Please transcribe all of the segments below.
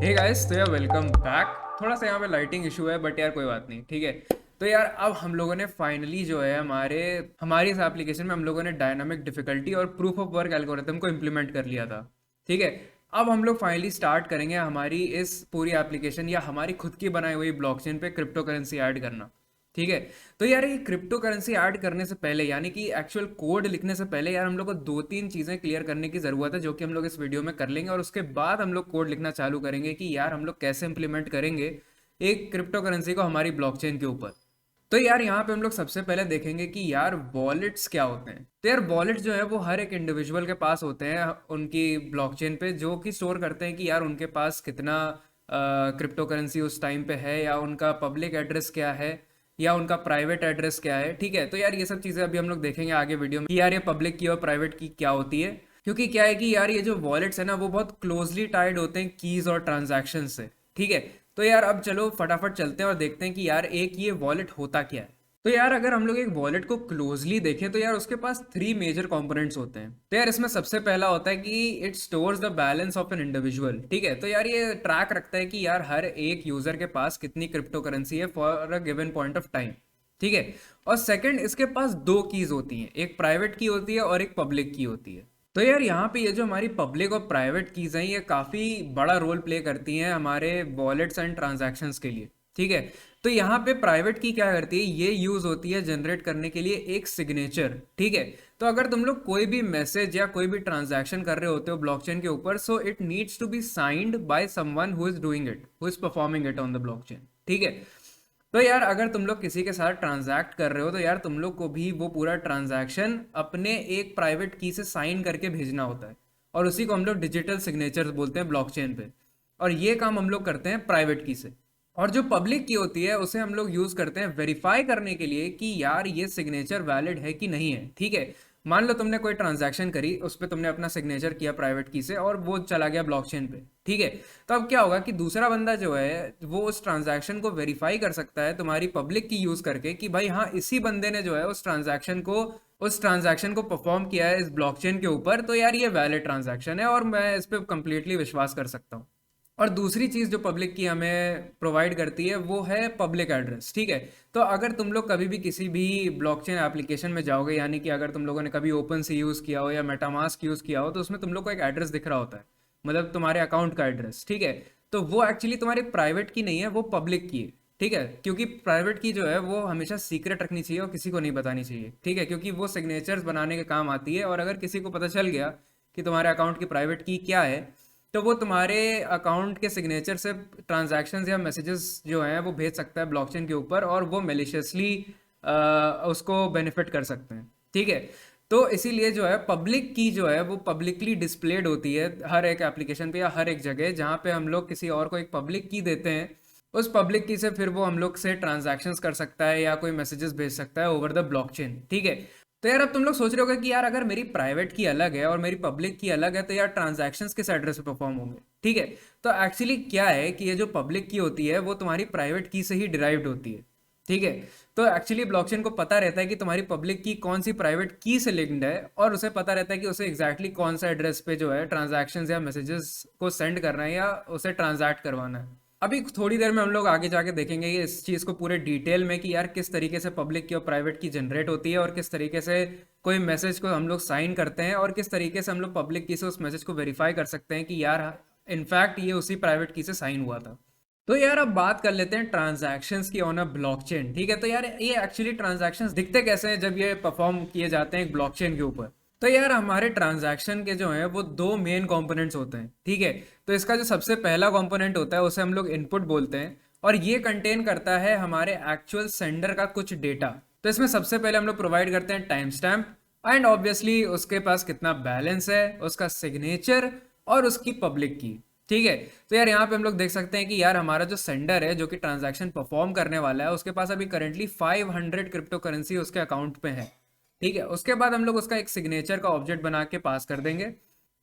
Hey guys, तो यार welcome back. थोड़ा सा यहाँ पे लाइटिंग इशू है बट यार कोई बात नहीं, ठीक है। तो यार अब हम लोगों ने फाइनली जो है हमारी इस एप्लीकेशन में हम लोगों ने डायनामिक डिफिकल्टी और प्रूफ ऑफ वर्क एल्गोरिथम को इम्प्लीमेंट कर लिया था, ठीक है। अब हम लोग फाइनली स्टार्ट करेंगे हमारी इस पूरी एप्लीकेशन या हमारी खुद की बनाई हुई ब्लॉकचेन पे क्रिप्टो करेंसी ऐड करना, ठीक है। तो यार ये क्रिप्टो करेंसी ऐड करने से पहले यानी कि एक्चुअल कोड लिखने से पहले यार हम लोग को दो तीन चीज़ें क्लियर करने की ज़रूरत है, जो कि हम लोग इस वीडियो में कर लेंगे और उसके बाद हम लोग कोड लिखना चालू करेंगे कि यार हम लोग कैसे इंप्लीमेंट करेंगे एक क्रिप्टो करेंसी को हमारी ब्लॉकचेन के ऊपर। तो यार यहाँ पे हम लोग सबसे पहले देखेंगे कि यार वॉलेट्स क्या होते हैं। तो यार वॉलेट्स जो है वो हर एक इंडिविजुअल के पास होते हैं उनकी ब्लॉकचेन पे, जो कि स्टोर करते हैं कि यार उनके पास कितना क्रिप्टो करेंसी उस टाइम पे है, या उनका पब्लिक एड्रेस क्या है, या उनका प्राइवेट एड्रेस क्या है, ठीक है। तो यार ये सब चीज़ें अभी हम लोग देखेंगे आगे वीडियो में कि यार ये पब्लिक की और प्राइवेट की क्या होती है। क्योंकि क्या है कि यार ये जो वॉलेट्स है ना वो बहुत क्लोजली टाइड होते हैं कीज और ट्रांजैक्शन से, ठीक है। तो यार अब चलो फटाफट चलते हैं और देखते हैं कि यार एक ये वॉलेट होता क्या है। तो यार अगर हम लोग एक वॉलेट को क्लोजली देखें तो यार उसके पास थ्री मेजर कंपोनेंट्स होते हैं। तो यार इसमें सबसे पहला होता है कि it stores the balance of an individual, ठीक है। तो यार ये ट्रैक रखता है कि यार हर एक यूजर के पास कितनी क्रिप्टो करेंसी है for a given point of time, ठीक है। और सेकंड, इसके पास दो कीज होती हैं, एक प्राइवेट की होती है और एक पब्लिक की होती है। तो यार यहाँ पे ये जो हमारी पब्लिक और प्राइवेट कीज हैं ये काफ़ी बड़ा रोल प्ले करती हैं हमारे वॉलेट्स एंड ट्रांजैक्शंस के लिए, ठीक है। तो यहाँ पे प्राइवेट की क्या करती है, ये यूज होती है जनरेट करने के लिए एक सिग्नेचर, ठीक है। तो अगर तुम लोग कोई भी मैसेज या कोई भी ट्रांजैक्शन कर रहे होते हो ब्लॉकचेन के ऊपर, so it needs to be signed by someone who is doing it, who is performing it on the blockchain, ठीक है। तो यार अगर तुम लोग किसी के साथ ट्रांजैक्ट कर रहे हो तो यार तुम लोग को भी वो पूरा ट्रांजैक्शन अपने एक प्राइवेट की से साइन करके भेजना होता है, और उसी को हम लोग डिजिटल सिग्नेचर्स बोलते हैं ब्लॉकचेन पे। और ये काम हम लोग करते हैं प्राइवेट की से। और जो पब्लिक की होती है उसे हम लोग यूज करते हैं वेरीफाई करने के लिए कि यार ये सिग्नेचर वैलिड है कि नहीं है, ठीक है। मान लो तुमने कोई ट्रांजैक्शन करी, उस पर तुमने अपना सिग्नेचर किया प्राइवेट की से और वो चला गया ब्लॉकचेन पे, ठीक है। तो अब क्या होगा कि दूसरा बंदा जो है वो उस ट्रांजैक्शन को वेरीफाई कर सकता है तुम्हारी पब्लिक की यूज करके कि भाई हाँ इसी बंदे ने जो है उस ट्रांजैक्शन को परफॉर्म किया है इस ब्लॉकचेन के ऊपर, तो यार ये वैलिड ट्रांजैक्शन है और मैं इस पर कंप्लीटली विश्वास कर सकता हूँ। और दूसरी चीज़ जो पब्लिक की हमें प्रोवाइड करती है वो है पब्लिक एड्रेस, ठीक है। तो अगर तुम लोग कभी भी किसी भी ब्लॉकचेन एप्लीकेशन में जाओगे, यानी कि अगर तुम लोगों ने कभी ओपन सी यूज़ किया हो या मेटामास्क यूज़ किया हो, तो उसमें तुम लोग को एक एड्रेस दिख रहा होता है, मतलब तुम्हारे अकाउंट का एड्रेस, ठीक है। तो वो एक्चुअली तुम्हारी प्राइवेट की नहीं है, वो पब्लिक की है, ठीक है। क्योंकि प्राइवेट की जो है वो हमेशा सीक्रेट रखनी चाहिए और किसी को नहीं बतानी चाहिए, ठीक है। क्योंकि वो सिग्नेचर्स बनाने के काम आती है, और अगर किसी को पता चल गया कि तुम्हारे अकाउंट की प्राइवेट की क्या है, तो वो तुम्हारे अकाउंट के सिग्नेचर से ट्रांजैक्शंस या मैसेजेस जो हैं वो भेज सकता है ब्लॉकचेन के ऊपर, और वो मेलिशियसली उसको बेनिफिट कर सकते हैं, ठीक है। तो इसीलिए जो है पब्लिक की जो है वो पब्लिकली डिस्प्लेड होती है हर एक एप्लीकेशन पे या हर एक जगह जहाँ पे हम लोग किसी और को एक पब्लिक की देते हैं। उस पब्लिक की से फिर वो हम लोग से ट्रांजैक्शंस कर सकता है या कोई मैसेजेस भेज सकता है ओवर द ब्लॉकचेन, ठीक है। तो यार अब तुम लोग सोच रहे होगे कि यार अगर मेरी प्राइवेट की अलग है और मेरी पब्लिक की अलग है तो यार ट्रांजैक्शंस किस एड्रेस पे परफॉर्म होंगे, ठीक है। तो एक्चुअली क्या है कि ये जो पब्लिक की होती है वो तुम्हारी प्राइवेट की से ही डिराइव्ड होती है, ठीक है। तो एक्चुअली ब्लॉकचेन को पता रहता है कि तुम्हारी पब्लिक की कौन सी प्राइवेट की से लिंक्ड है, और उसे पता रहता है कि उसे एग्जैक्टली कौन सा एड्रेस पे जो है ट्रांजैक्शंस या मैसेजेस को सेंड करना है या उसे ट्रांजैक्ट करवाना है। अभी थोड़ी देर में हम लोग आगे जाके देखेंगे ये इस चीज़ को पूरे डिटेल में कि यार किस तरीके से पब्लिक की और प्राइवेट की जनरेट होती है, और किस तरीके से कोई मैसेज को हम लोग साइन करते हैं, और किस तरीके से हम लोग पब्लिक की से उस मैसेज को वेरीफाई कर सकते हैं कि यार इनफैक्ट ये उसी प्राइवेट की से साइन हुआ था। तो यार अब बात कर लेते हैं ट्रांजैक्शंस की ऑन अ ब्लॉकचेन, ठीक है। तो यार ये एक्चुअली ट्रांजैक्शंस दिखते कैसे हैं जब ये परफॉर्म किए जाते हैं एक ब्लॉकचेन के ऊपर। तो यार हमारे ट्रांजैक्शन के जो हैं वो दो मेन कंपोनेंट्स होते हैं, ठीक है। तो इसका जो सबसे पहला कंपोनेंट होता है उसे हम लोग इनपुट बोलते हैं, और ये कंटेन करता है हमारे एक्चुअल सेंडर का कुछ डेटा। तो इसमें सबसे पहले हम लोग प्रोवाइड करते हैं टाइम स्टैम्प, एंड ऑब्वियसली उसके पास कितना बैलेंस है, उसका सिग्नेचर और उसकी पब्लिक की, ठीक है। तो यार यहाँ पे हम लोग देख सकते हैं कि यार हमारा जो सेंडर है जो कि ट्रांजैक्शन परफॉर्म करने वाला है उसके पास अभी करेंटली 500 क्रिप्टो करेंसी उसके अकाउंट पे है, ठीक है। उसके बाद हम लोग उसका एक सिग्नेचर का ऑब्जेक्ट बना के पास कर देंगे,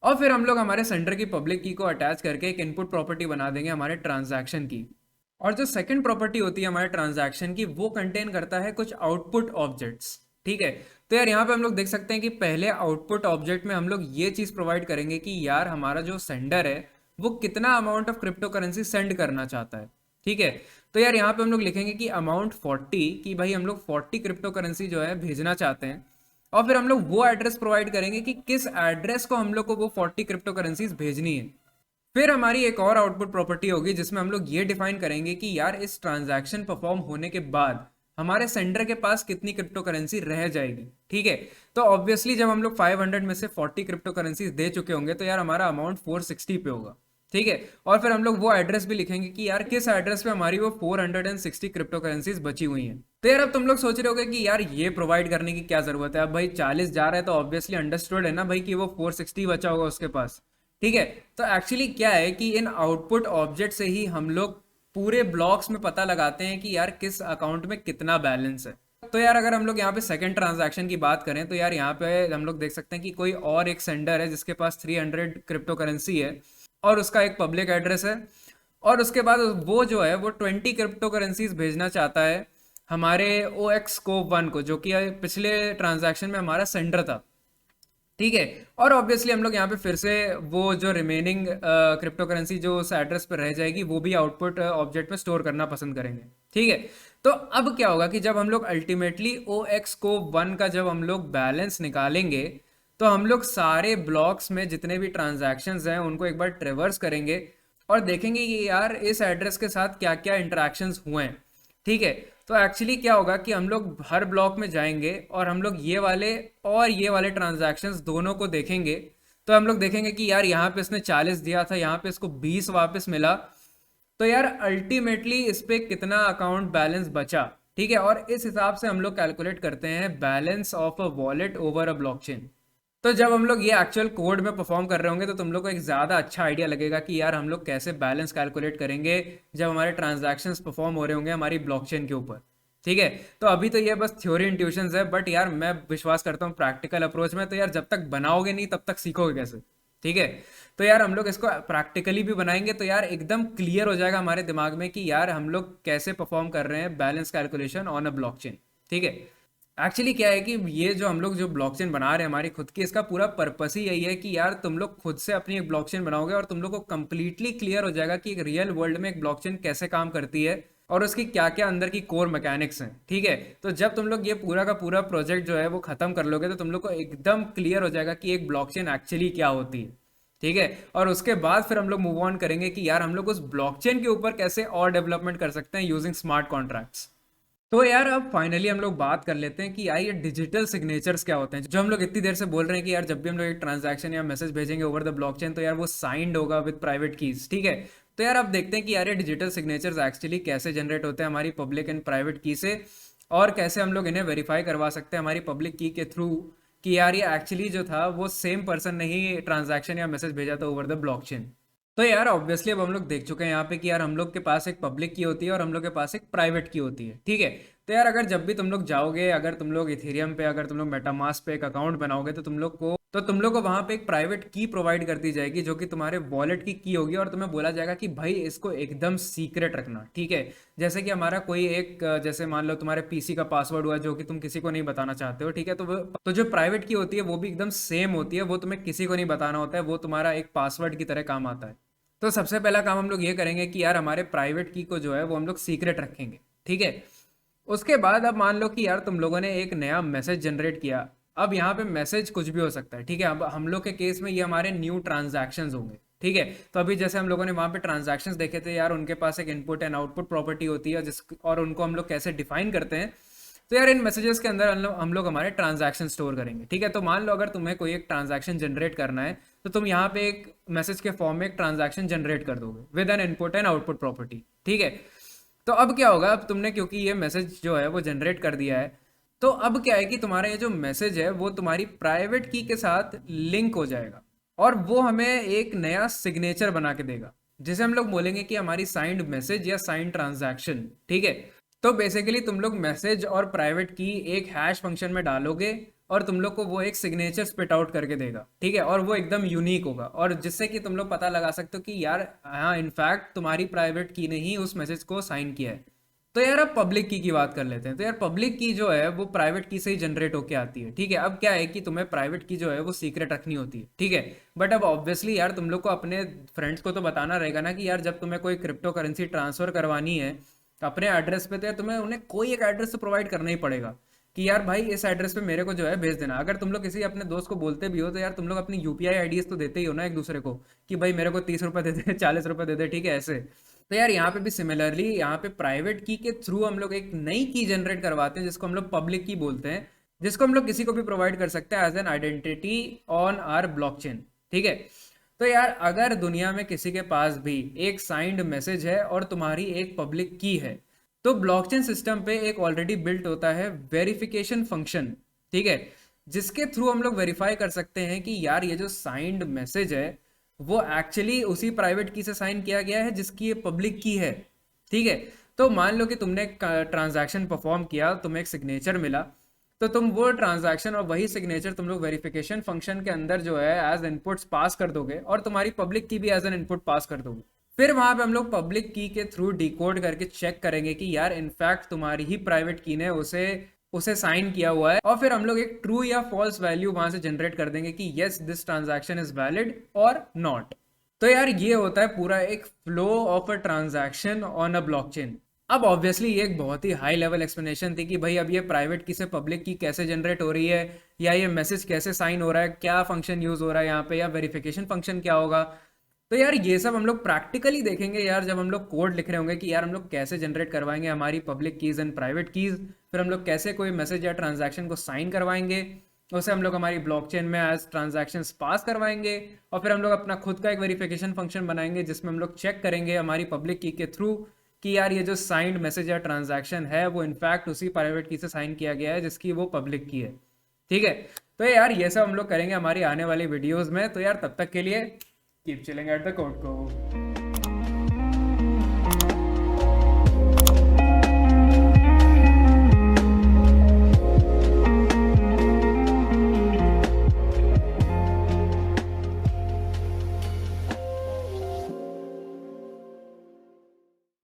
और फिर हम लोग हमारे सेंडर की पब्लिक की को अटैच करके एक इनपुट प्रॉपर्टी बना देंगे हमारे ट्रांजैक्शन की। और जो सेकंड प्रॉपर्टी होती है हमारे ट्रांजैक्शन की वो कंटेन करता है कुछ आउटपुट ऑब्जेक्ट्स, ठीक है। तो यार यहाँ पे हम लोग देख सकते हैं कि पहले आउटपुट ऑब्जेक्ट में हम लोग ये चीज़ प्रोवाइड करेंगे कि यार हमारा जो सेंडर है वो कितना amount of crypto currency send करना चाहता है। ठीक है, तो यार यहाँ पे हम लोग लिखेंगे कि अमाउंट 40, कि भाई हम लोग 40 क्रिप्टो करेंसी जो है भेजना चाहते हैं, और फिर हम लोग वो एड्रेस प्रोवाइड करेंगे कि किस एड्रेस को हम लोग को वो 40 क्रिप्टो करेंसीज भेजनी है। फिर हमारी एक और आउटपुट प्रॉपर्टी होगी जिसमें हम लोग ये डिफाइन करेंगे कि यार इस ट्रांजैक्शन परफॉर्म होने के बाद हमारे सेंडर के पास कितनी क्रिप्टो करेंसी रह जाएगी। ठीक है, तो ऑब्वियसली जब हम लोग 500 में से 40 क्रिप्टो करेंसी दे चुके होंगे तो यार हमारा अमाउंट 460 पे होगा। ठीक है, और फिर हम लोग वो एड्रेस भी लिखेंगे कि यार किस एड्रेस पे हमारी वो 460 क्रिप्टो करेंसीज बची हुई हैं। तो यार अब तुम लोग सोच रहे होगे कि यार ये प्रोवाइड करने की क्या जरूरत है, अब भाई 40 जा रहा है तो ऑब्वियसली अंडरस्टूड है ना भाई कि वो 460 बचा होगा उसके पास। ठीक है, तो एक्चुअली क्या है कि इन आउटपुट ऑब्जेक्ट से ही हम लोग पूरे ब्लॉक्स में पता लगाते हैं कि यार किस अकाउंट में कितना बैलेंस है। तो यार अगर हम लोग यहाँ पे सेकंड ट्रांजैक्शन की बात करें तो यार यहाँ पे हम लोग देख सकते हैं कि कोई और एक सेंडर है जिसके पास 300 क्रिप्टो करेंसी है और उसका एक पब्लिक एड्रेस है, और उसके बाद वो जो है वो 20 क्रिप्टो करेंसीज भेजना चाहता है हमारे ओ एक्स को 1 को, जो कि पिछले ट्रांजैक्शन में हमारा सेंडर था। ठीक है, और ऑब्वियसली हम लोग यहाँ पे फिर से वो जो रिमेनिंग क्रिप्टो करेंसी जो उस एड्रेस पर रह जाएगी वो भी आउटपुट ऑब्जेक्ट में स्टोर करना पसंद करेंगे। ठीक है, तो अब क्या होगा कि जब हम लोग अल्टीमेटली ओ एक्स को 1 का जब हम लोग बैलेंस निकालेंगे तो हम लोग सारे ब्लॉक्स में जितने भी ट्रांजैक्शंस हैं उनको एक बार ट्रेवर्स करेंगे और देखेंगे कि यार इस एड्रेस के साथ क्या क्या इंटरेक्शंस हुए हैं। ठीक है, तो एक्चुअली क्या होगा कि हम लोग हर ब्लॉक में जाएंगे और हम लोग ये वाले और ये वाले ट्रांजैक्शंस दोनों को देखेंगे। तो हम लोग देखेंगे कि यार यहाँ पे इसने 40 दिया था, यहाँ पे इसको 20 वापस मिला, तो यार अल्टीमेटली इस पे कितना अकाउंट बैलेंस बचा। ठीक है, और इस हिसाब से हम लोग कैलकुलेट करते हैं balance of a wallet over a blockchain. तो जब हम लोग ये एक्चुअल कोड में परफॉर्म कर रहे होंगे तो तुम लोग को एक ज़्यादा अच्छा आइडिया लगेगा कि यार हम लोग कैसे बैलेंस कैलकुलेट करेंगे जब हमारे ट्रांजैक्शंस परफॉर्म हो रहे होंगे हमारी ब्लॉकचेन के ऊपर। ठीक है, तो अभी तो ये बस थ्योरी इंट्यूशंस है, बट यार मैं विश्वास करता हूँ प्रैक्टिकल अप्रोच में, तो यार जब तक बनाओगे नहीं तब तक सीखोगे कैसे। ठीक है, तो यार हम लोग इसको प्रैक्टिकली भी बनाएंगे तो यार एकदम क्लियर हो जाएगा हमारे दिमाग में कि यार हम लोग कैसे परफॉर्म कर रहे हैं balance calculation on a blockchain. ठीक है, एक्चुअली क्या है कि ये जो हम लोग जो ब्लॉकचेन बना रहे हैं हमारी खुद की, इसका पूरा पर्पस ही यही है कि यार तुम लोग खुद से अपनी एक ब्लॉकचेन बनाओगे और तुम लोग को कंप्लीटली क्लियर हो जाएगा कि एक रियल वर्ल्ड में एक ब्लॉकचेन कैसे काम करती है और उसकी क्या क्या अंदर की कोर मैकेनिक्स हैं। ठीक है, तो जब तुम लोग ये पूरा का पूरा प्रोजेक्ट जो है वो खत्म कर लोगे तो तुम लोग को एकदम क्लियर हो जाएगा कि एक ब्लॉकचेन एक्चुअली क्या होती है। ठीक है, और उसके बाद फिर हम लोग मूव ऑन करेंगे कि यार हम लोग उस ब्लॉकचेन के ऊपर कैसे और डेवलपमेंट कर सकते हैं यूजिंग स्मार्ट कॉन्ट्रैक्ट्स। तो यार अब फाइनली हम लोग बात कर लेते हैं कि यार ये डिजिटल सिग्नेचर्स क्या होते हैं, जो हम लोग इतनी देर से बोल रहे हैं कि यार जब भी हम लोग एक ट्रांजैक्शन या मैसेज भेजेंगे ओवर द ब्लॉकचेन तो यार वो साइंड होगा विद प्राइवेट कीज। ठीक है, तो यार अब देखते हैं कि यार ये डिजिटल सिग्नेचर्स एक्चुअली कैसे जनरेट होते हैं हमारी पब्लिक एंड प्राइवेट की से, और कैसे हम लोग इन्हें वेरीफाई करवा सकते हैं हमारी पब्लिक की के थ्रू कि यार ये एक्चुअली जो था वो सेम पर्सन ने ही ट्रांजैक्शन या मैसेज भेजा था ओवर द ब्लॉकचेन। तो यार ऑब्वियसली अब हम लोग देख चुके हैं यहाँ पे कि यार हम लोग के पास एक पब्लिक की होती है और हम लोग के पास एक प्राइवेट की होती है। ठीक है, तो यार अगर जब भी तुम लोग जाओगे, अगर तुम लोग इथेरियम पे, अगर तुम लोग मेटामास्क पे एक अकाउंट बनाओगे तो तुम लोग को वहां पे एक प्राइवेट की प्रोवाइड कर दी जाएगी जो कि तुम्हारे वॉलेट की होगी, और तुम्हें बोला जाएगा कि भाई इसको एकदम सीक्रेट रखना। ठीक है, जैसे कि हमारा कोई एक जैसे मान लो तुम्हारे पीसी का पासवर्ड हुआ जो कि तुम किसी को नहीं बताना चाहते हो। ठीक है, तो जो प्राइवेट की होती है वो भी एकदम सेम होती है, वो तुम्हें किसी को नहीं बताना होता है, वो तुम्हारा एक पासवर्ड की तरह काम आता है। तो सबसे पहला काम हम लोग ये करेंगे कि यार हमारे प्राइवेट की को जो है वो हम लोग सीक्रेट रखेंगे। ठीक है, उसके बाद अब मान लो कि यार तुम लोगों ने एक नया मैसेज जनरेट किया। अब यहाँ पे मैसेज कुछ भी हो सकता है। ठीक है, अब हम लोग के केस में ये हमारे न्यू ट्रांजैक्शंस होंगे। ठीक है, तो अभी जैसे हम लोगों ने वहाँ पे ट्रांजैक्शंस देखे थे यार, उनके पास एक इनपुट एंड आउटपुट प्रॉपर्टी होती है जिस और उनको हम लोग कैसे डिफाइन करते हैं। तो यार इन मैसेजेस के अंदर हम लोग हमारे ट्रांजैक्शन स्टोर करेंगे। ठीक है, तो मान लो अगर तुम्हें कोई एक ट्रांजैक्शन जनरेट करना है तो तुम यहाँ पे एक मैसेज के फॉर्म में एक ट्रांजैक्शन जनरेट कर दोगे with N input and output property. ठीक है, तो अब क्या होगा, अब तुमने क्योंकि ये मैसेज जो है वो जनरेट कर दिया है, तो अब क्या है कि तुम्हारा ये जो मैसेज है वो तुम्हारी प्राइवेट की के साथ लिंक हो जाएगा और वो हमें एक नया सिग्नेचर बना के देगा जिसे हम लोग बोलेंगे कि हमारी साइंड मैसेज या साइंड ट्रांजैक्शन। ठीक है, तो बेसिकली तुम लोग मैसेज और प्राइवेट की एक हैश फंक्शन में डालोगे और तुम लोग को वो एक सिग्नेचर स्पिट आउट करके देगा। ठीक है, और वो एकदम यूनिक होगा और जिससे कि तुम लोग पता लगा सकते हो कि यार हाँ इनफैक्ट तुम्हारी प्राइवेट की ने ही उस मैसेज को साइन किया है। तो यार अब पब्लिक की बात कर लेते हैं। तो यार पब्लिक की जो है वो प्राइवेट की से ही जनरेट होके आती है, ठीक है। अब क्या है कि तुम्हें प्राइवेट की जो है वो सीक्रेट रखनी होती है, ठीक है। बट अब ऑब्वियसली यार तुम लोग को अपने फ्रेंड्स को तो बताना रहेगा ना कि यार जब तुम्हें कोई क्रिप्टो करेंसी ट्रांसफर करवानी है अपने एड्रेस पे, तो यार तुम्हें उन्हें कोई एक एड्रेस तो प्रोवाइड करना ही पड़ेगा कि यार भाई इस एड्रेस पे मेरे को जो है भेज देना। अगर तुम लोग किसी अपने दोस्त को बोलते भी हो तो यार तुम लोग अपनी यूपीआई आईडीज तो देते ही हो ना एक दूसरे को कि भाई मेरे को 30 रुपए दे दे 40 रुपए दे दे, ठीक है ऐसे। तो यार यहाँ पे भी सिमिलरली यहाँ पे प्राइवेट की के थ्रू हम लोग एक नई की जनरेट करवाते हैं जिसको हम लोग पब्लिक की बोलते हैं, जिसको हम लोग किसी को भी प्रोवाइड कर सकते हैं as an identity on our blockchain, ठीक है। तो यार अगर दुनिया में किसी के पास भी एक साइंड मैसेज है और तुम्हारी एक पब्लिक की है, तो ब्लॉकचेन सिस्टम पे एक ऑलरेडी बिल्ट होता है वेरिफिकेशन फंक्शन, ठीक है, जिसके थ्रू हम लोग वेरीफाई कर सकते हैं कि यार ये जो साइंड मैसेज है वो एक्चुअली उसी प्राइवेट की से साइन किया गया है जिसकी ये पब्लिक की है, ठीक है। तो मान लो कि तुमने एक ट्रांजैक्शन परफॉर्म किया, तुम्हें एक सिग्नेचर मिला, तो तुम वो ट्रांजैक्शन और वही सिग्नेचर तुम लोग वेरिफिकेशन फंक्शन के अंदर जो है एज इनपुट्स पास कर दोगे और तुम्हारी पब्लिक की भी एज एन इनपुट पास कर दोगे। फिर वहां पे हम लोग पब्लिक की के थ्रू डिकोड करके चेक करेंगे कि यार इनफैक्ट तुम्हारी ही प्राइवेट की ने उसे उसे साइन किया हुआ है, और फिर हम लोग एक ट्रू या फॉल्स वैल्यू वहां से जनरेट कर देंगे कि yes this transaction is valid और नॉट। तो यार ये होता है पूरा एक flow of a transaction on a blockchain. अब ऑब्वियसली ये एक बहुत ही हाई लेवल एक्सप्लेनेशन थी कि भाई अब ये प्राइवेट की से पब्लिक की कैसे जनरेट हो रही है, या ये मैसेज कैसे साइन हो रहा है, क्या फंक्शन यूज हो रहा है यहाँ पे, या वेरिफिकेशन फंक्शन क्या होगा। तो यार ये सब हम लोग प्रैक्टिकली देखेंगे यार जब हम लोग कोड लिख रहे होंगे कि यार हम लोग कैसे जनरेट करवाएंगे हमारी public keys and private keys, फिर हम लोग कैसे कोई मैसेज या ट्रांजैक्शन को साइन करवाएंगे, उसे हम लोग हमारी ब्लॉकचेन में एज ट्रांजैक्शंस पास करवाएंगे, और फिर हम लोग अपना खुद का एक वेरिफिकेशन फंक्शन बनाएंगे जिसमें हम लोग चेक करेंगे हमारी पब्लिक की के थ्रू कि यार ये जो साइंड मैसेज या ट्रांजैक्शन है वो इनफैक्ट उसी प्राइवेट की से साइन किया गया है जिसकी वो पब्लिक की है, ठीक है। तो यार ये सब हम लोग करेंगे हमारी आने वाली वीडियोस में। तो यार तब तक के लिए keep chilling at the code को।